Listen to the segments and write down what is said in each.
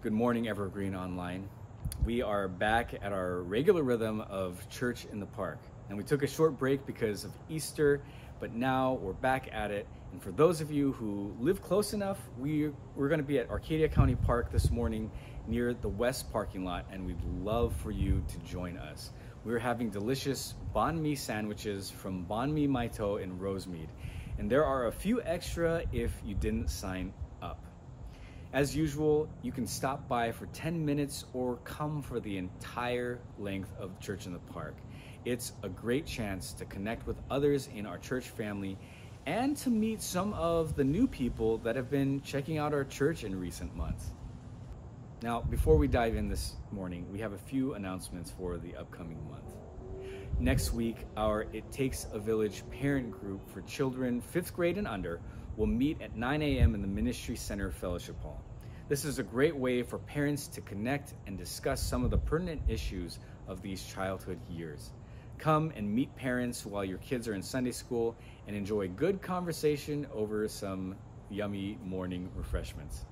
Good morning, Evergreen Online. We are back at our regular rhythm of church in the park. And we took a short break because of Easter, but now we're back at it. And for those of you who live close enough, we're going to be at Arcadia County Park this morning near the west parking lot, and we'd love for you to join us. We're having delicious banh mi sandwiches from Banh Mi Maito in Rosemead. And there are a few extra if you didn't sign up. As usual, you can stop by for 10 minutes or come for the entire length of Church in the Park. It's a great chance to connect with others in our church family and to meet some of the new people that have been checking out our church in recent months. Now, before we dive in this morning, we have a few announcements for the upcoming month. Next week, our It Takes a Village parent group for children 5th grade and under will meet at 9 a.m. in the Ministry Center Fellowship Hall. This is a great way for parents to connect and discuss some of the pertinent issues of these childhood years. Come and meet parents while your kids are in Sunday school and enjoy good conversation over some yummy morning refreshments.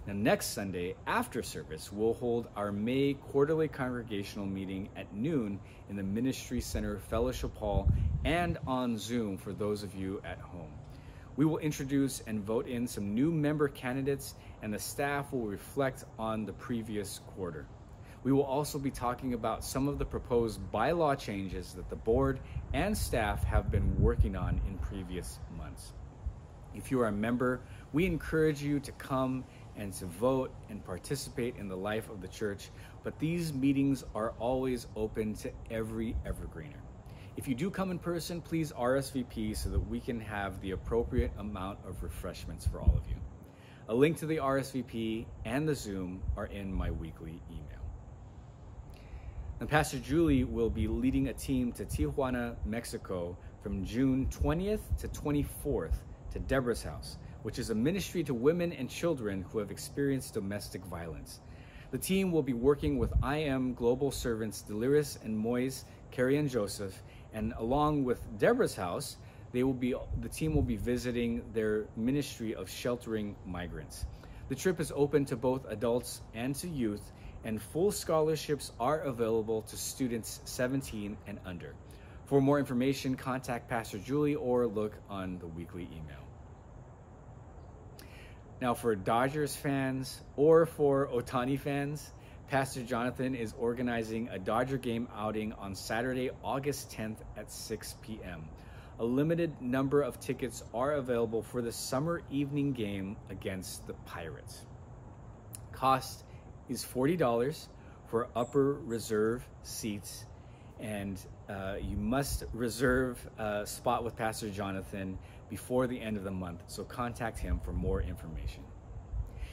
Now, next Sunday after service, we'll hold our May quarterly congregational meeting at noon in the Ministry Center Fellowship Hall and on Zoom for those of you at home. We will introduce and vote in some new member candidates, and the staff will reflect on the previous quarter. We will also be talking about some of the proposed bylaw changes that the board and staff have been working on in previous months. If you are a member, we encourage you to come and to vote and participate in the life of the church, but these meetings are always open to every Evergreener. If you do come in person, please RSVP so that we can have the appropriate amount of refreshments for all of you. A link to the RSVP and the Zoom are in my weekly email. And Pastor Julie will be leading a team to Tijuana, Mexico from June 20th to 24th to Deborah's House, which is a ministry to women and children who have experienced domestic violence. The team will be working with IM Global Servants Deliris and Moise, Carrie and Joseph, and along with Deborah's House, the team will be visiting their ministry of sheltering migrants. The trip is open to both adults and to youth, and full scholarships are available to students 17 and under. For more information, contact Pastor Julie or look on the weekly email. Now, for Dodgers fans or for Ohtani fans, Pastor Jonathan is organizing a Dodger game outing on Saturday, August 10th at 6 p.m. A limited number of tickets are available for the summer evening game against the Pirates. Cost is $40 for upper reserve seats, and you must reserve a spot with Pastor Jonathan before the end of the month, so contact him for more information.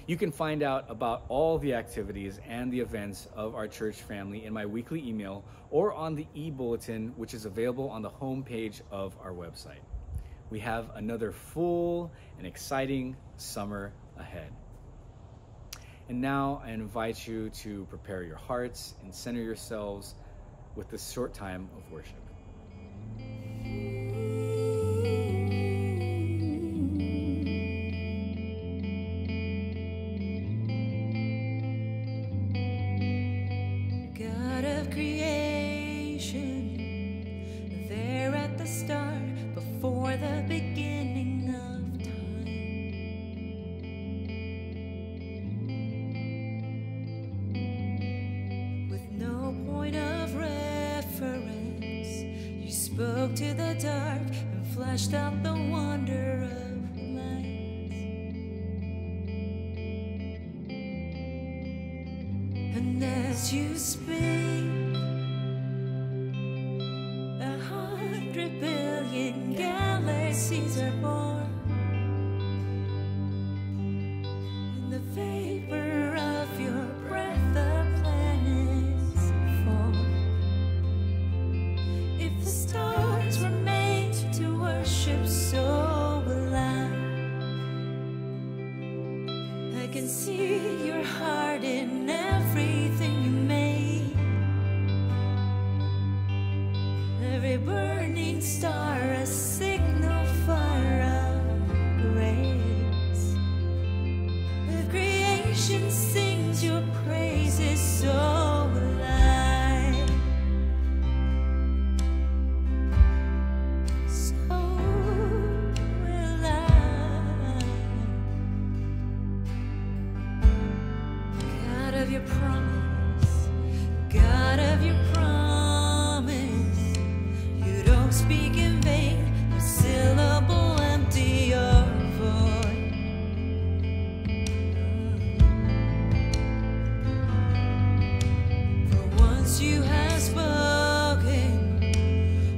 You can find out about all the activities and the events of our church family in my weekly email or on the e-bulletin, which is available on the homepage of our website. We have another full and exciting summer ahead. And now I invite you to prepare your hearts and center yourselves with this short time of worship. God of creation, there at the start, before the beginning of time. With no point of reference, you spoke to the dark and fleshed out the wonder of light. And as you speak, 100 billion galaxies are born. In the vapor of your breath, the planets form. If the stars were made to worship, so will I can see your heart in everything you made. Every burning star, a signal fire. your promise, God of your promise. You don't speak in vain, your syllable empty or void. For once you have spoken,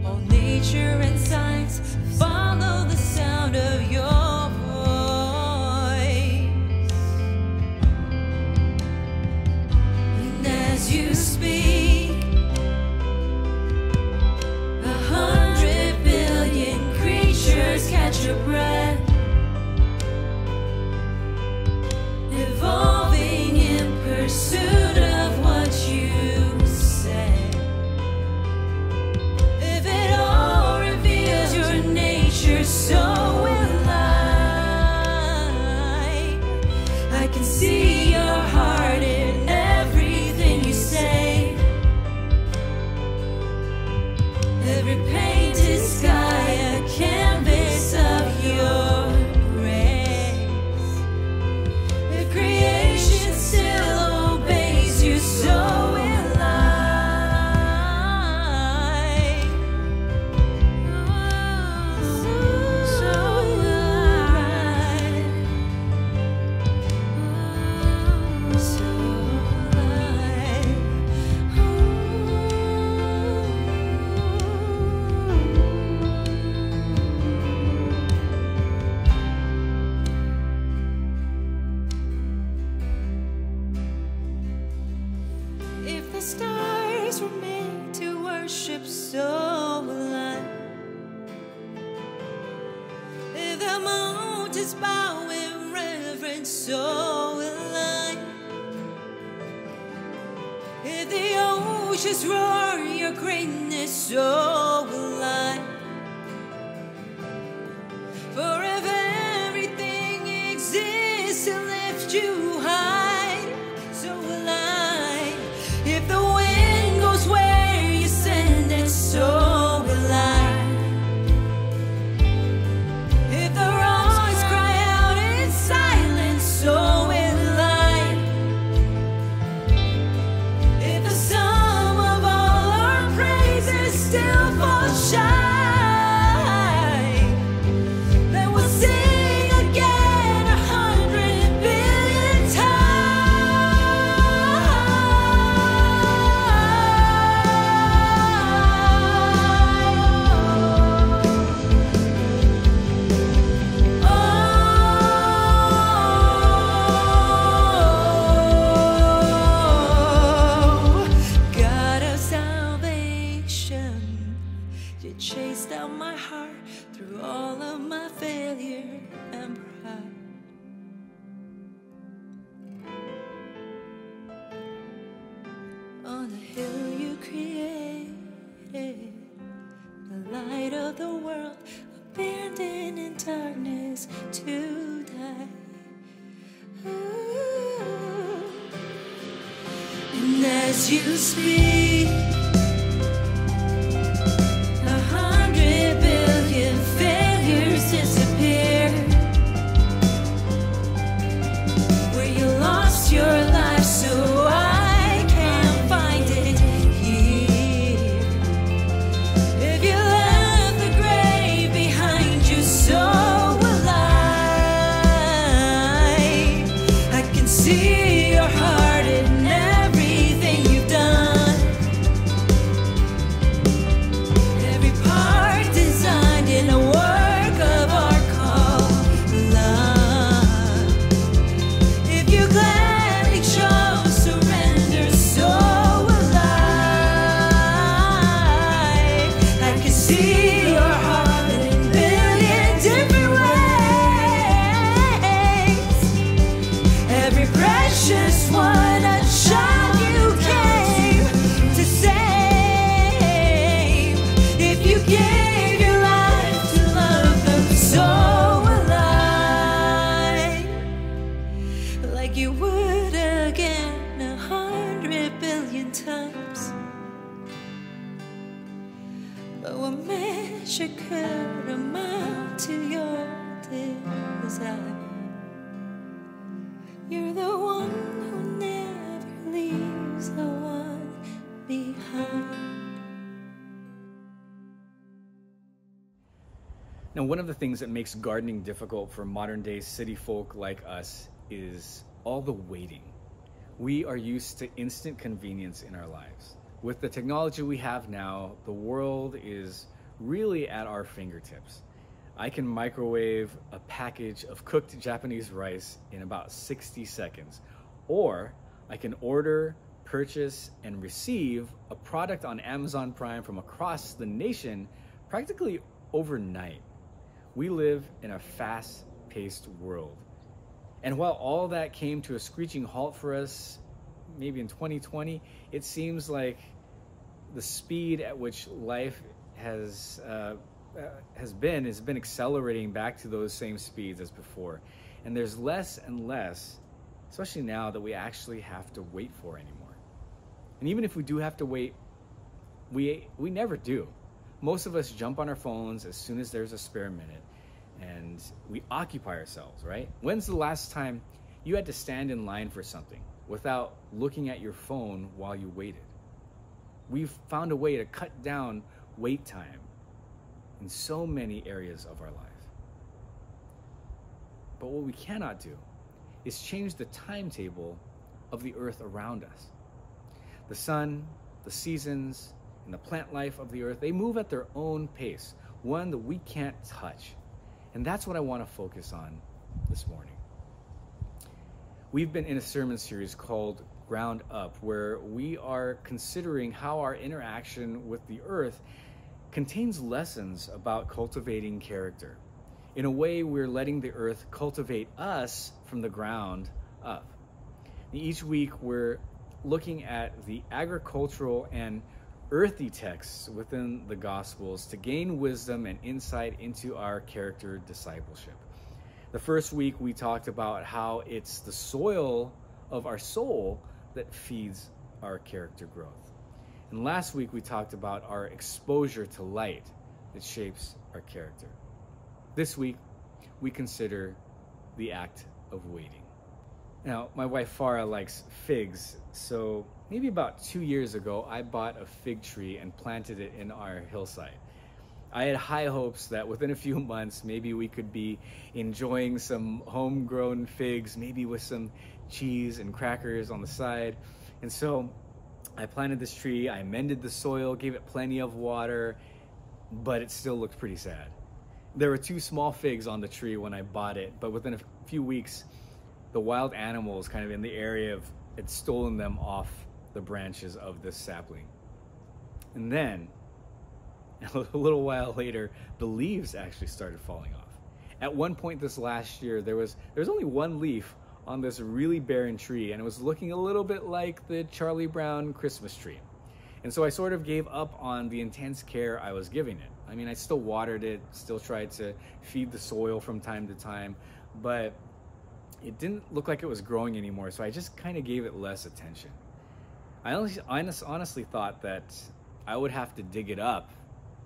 all nature and science follow the sound of your you speak, 100 billion creatures catch your breath, evolving in pursuit of what you said. If it all reveals your nature, so will I can see your heart in everything you say. Every painted sky a canvas of your grace. If creation still obeys you, so will I. So will I. So if the stars were made to worship, so will I. If the mountains bow in reverence, so will I. If the oceans roar your greatness, so will I. For if everything exists to lift you high, so will I. If the wind goes where you send it, so will I. If the rocks cry out in silence, so will I. If the sum of all our praises still falls shy, then we'll sing again 100 billion God of salvation, you chased out my heart through all of my failure and pride. On the hill you created, the light of the world, abandoned in darkness to die. Ooh. And as you speak, 100 billion failures disappear. Where you lost your life, so I can find it here. If you left the grave behind you, so will I can see your heart in everything you've done. Now, one of the things that makes gardening difficult for modern day city folk like us is all the waiting. We are used to instant convenience in our lives. With the technology we have now, the world is really at our fingertips. I can microwave a package of cooked Japanese rice in about 60 seconds, or I can order, purchase, and receive a product on Amazon Prime from across the nation practically overnight. We live in a fast-paced world. And while all that came to a screeching halt for us, maybe in 2020, it seems like the speed at which life has been accelerating back to those same speeds as before. And there's less and less, especially now, that we actually have to wait for anymore. And even if we do have to wait, we never do. Most of us jump on our phones as soon as there's a spare minute, and we occupy ourselves, right? When's the last time you had to stand in line for something without looking at your phone while you waited? We've found a way to cut down wait time in so many areas of our life. But what we cannot do is change the timetable of the earth around us. The sun, the seasons, and the plant life of the earth, they move at their own pace, one that we can't touch. And that's what I want to focus on this morning. We've been in a sermon series called Ground Up, where we are considering how our interaction with the earth contains lessons about cultivating character. In a way, we're letting the earth cultivate us from the ground up. Each week, we're looking at the agricultural and earthy texts within the Gospels to gain wisdom and insight into our character discipleship. The first week, we talked about how it's the soil of our soul that feeds our character growth. And last week, we talked about our exposure to light that shapes our character. This week, we consider the act of waiting. Now, my wife Farah likes figs, so maybe about 2 years ago, I bought a fig tree and planted it in our hillside. I had high hopes that within a few months, maybe we could be enjoying some homegrown figs, maybe with some cheese and crackers on the side. And so I planted this tree, I mended the soil, gave it plenty of water, but it still looked pretty sad. There were 2 small figs on the tree when I bought it, but within a few weeks, the wild animals kind of in the area had stolen them off the branches of this sapling. And then, a little while later, the leaves actually started falling off. At one point this last year, there was only 1 leaf on this really barren tree, and it was looking a little bit like the Charlie Brown Christmas tree. And so I sort of gave up on the intense care I was giving it. I mean, I still watered it, still tried to feed the soil from time to time, but it didn't look like it was growing anymore, so I just kind of gave it less attention. I honestly thought that I would have to dig it up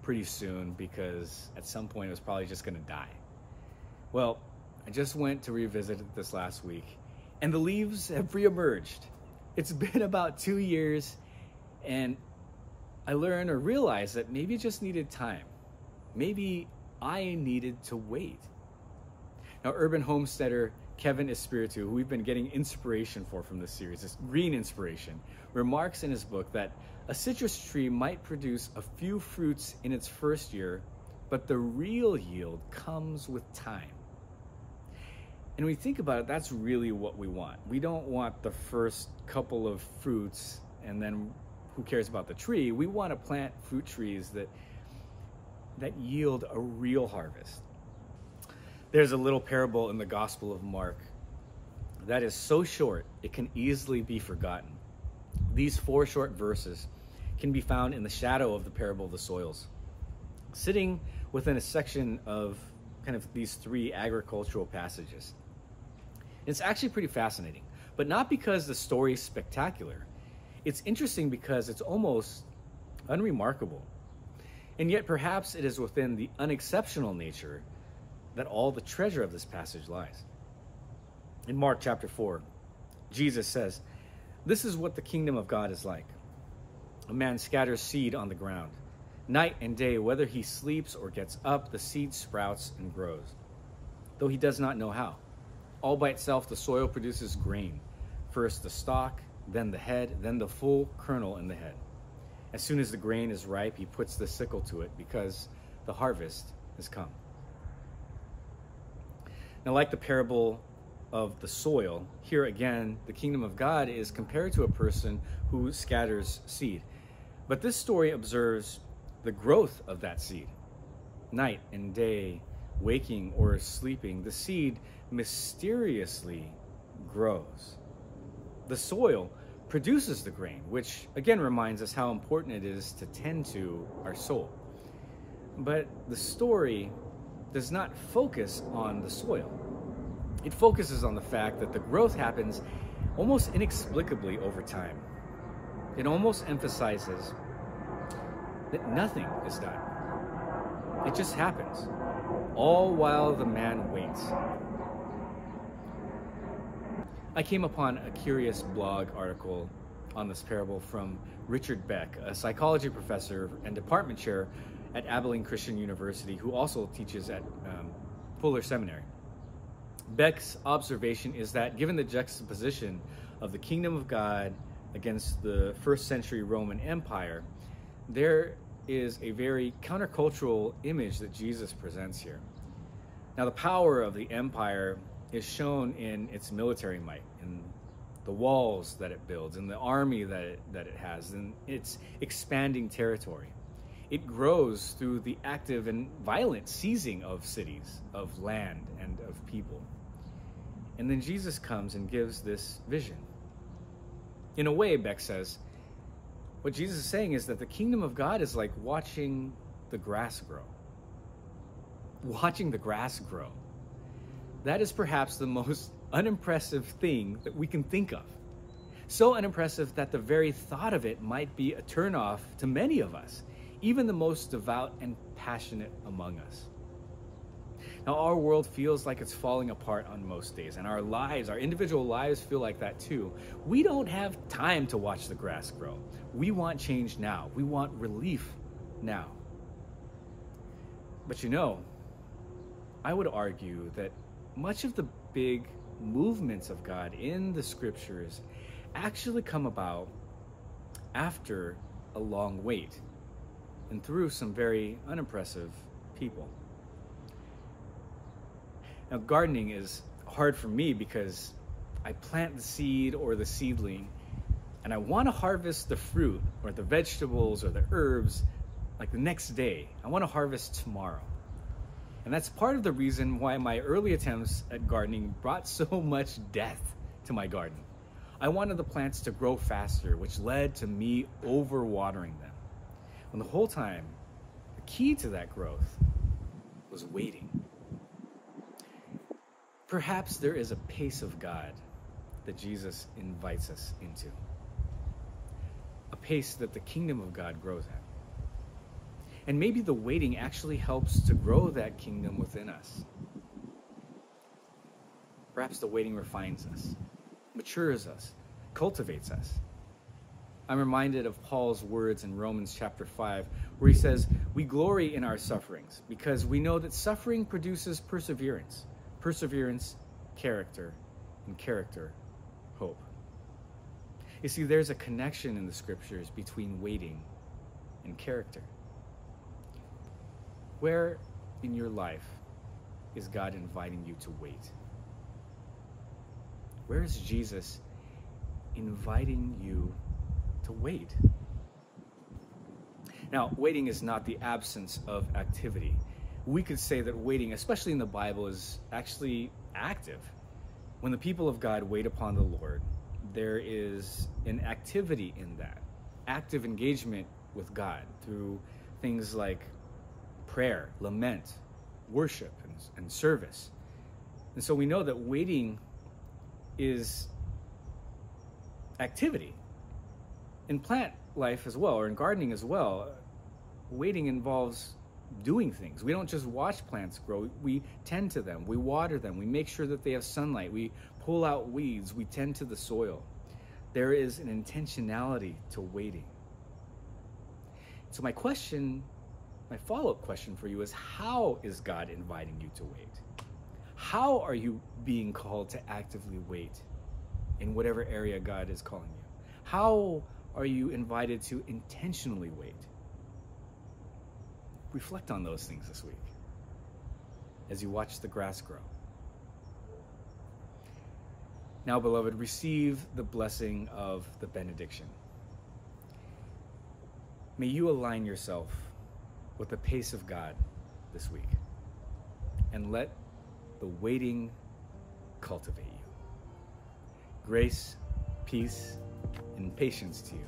pretty soon because at some point it was probably just going to die. Well, I just went to revisit it this last week, and the leaves have reemerged. It's been about 2 years, and I learned or realized that maybe it just needed time. Maybe I needed to wait. Now, urban homesteader Kevin Espiritu, who we've been getting inspiration from this series, this green inspiration, remarks in his book that a citrus tree might produce a few fruits in its first year, but the real yield comes with time. And when we think about it, that's really what we want. We don't want the first couple of fruits and then who cares about the tree? We want to plant fruit trees that yield a real harvest. There's a little parable in the Gospel of Mark that is so short it can easily be forgotten. These 4 short verses can be found in the shadow of the parable of the soils, sitting within a section of kind of these 3 agricultural passages. It's actually pretty fascinating, but not because the story is spectacular. It's interesting because it's almost unremarkable. And yet perhaps it is within the unexceptional nature that all the treasure of this passage lies. In Mark chapter 4, Jesus says, "This is what the kingdom of God is like. A man scatters seed on the ground. Night and day, whether he sleeps or gets up, the seed sprouts and grows, though he does not know how. All by itself, the soil produces grain. First the stalk, then the head, then the full kernel in the head. As soon as the grain is ripe, he puts the sickle to it because the harvest has come. Now, like the parable of the soil, here again, the kingdom of God is compared to a person who scatters seed. But this story observes the growth of that seed. Night and day, waking or sleeping, the seed mysteriously grows. The soil produces the grain, which again reminds us how important it is to tend to our soul. But the story does not focus on the soil. It focuses on the fact that the growth happens almost inexplicably over time. It almost emphasizes that nothing is done. It just happens, all while the man waits. I came upon a curious blog article on this parable from Richard Beck, a psychology professor and department chair at Abilene Christian University, who also teaches at Fuller Seminary. Beck's observation is that given the juxtaposition of the kingdom of God against the first century Roman Empire, there is a very countercultural image that Jesus presents here. Now, the power of the empire is shown in its military might, in the walls that it builds, in the army that it has, in its expanding territory. It grows through the active and violent seizing of cities, of land, and of people. And then Jesus comes and gives this vision. In a way, Beck says, what Jesus is saying is that the kingdom of God is like watching the grass grow. Watching the grass grow. That is perhaps the most unimpressive thing that we can think of. So unimpressive that the very thought of it might be a turnoff to many of us, even the most devout and passionate among us. Now, our world feels like it's falling apart on most days, and our lives, our individual lives, feel like that too. We don't have time to watch the grass grow. We want change now. We want relief now. But you know, I would argue that much of the big movements of God in the scriptures actually come about after a long wait and through some very unimpressive people. Now, gardening is hard for me because I plant the seed or the seedling and I want to harvest the fruit or the vegetables or the herbs like the next day. I want to harvest tomorrow. And that's part of the reason why my early attempts at gardening brought so much death to my garden. I wanted the plants to grow faster, which led to me overwatering them. When the whole time, the key to that growth was waiting. Perhaps there is a pace of God that Jesus invites us into. A pace that the kingdom of God grows at. And maybe the waiting actually helps to grow that kingdom within us. Perhaps the waiting refines us, matures us, cultivates us. I'm reminded of Paul's words in Romans chapter 5, where he says, "We glory in our sufferings because we know that suffering produces perseverance. Perseverance, character, and character, hope." You see, there's a connection in the scriptures between waiting and character. Where in your life is God inviting you to wait? Where is Jesus inviting you to wait? Now, waiting is not the absence of activity. We could say that waiting, especially in the Bible, is actually active. When the people of God wait upon the Lord, there is an activity in that. Active engagement with God through things like prayer, lament, worship, and service. And so we know that waiting is activity. In plant life as well, or in gardening as well, waiting involves doing things. We don't just watch plants grow, we tend to them, we water them, we make sure that they have sunlight, we pull out weeds, we tend to the soil. There is an intentionality to waiting. So my question my follow-up question for you is, how is God inviting you to wait? How are you being called to actively wait in whatever area God is calling you? How are you invited to intentionally wait? Reflect on those things this week as you watch the grass grow. Now, beloved, receive the blessing of the benediction. May you align yourself with the pace of God this week, and let the waiting cultivate you. Grace, peace, and patience to you.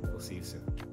We'll see you soon.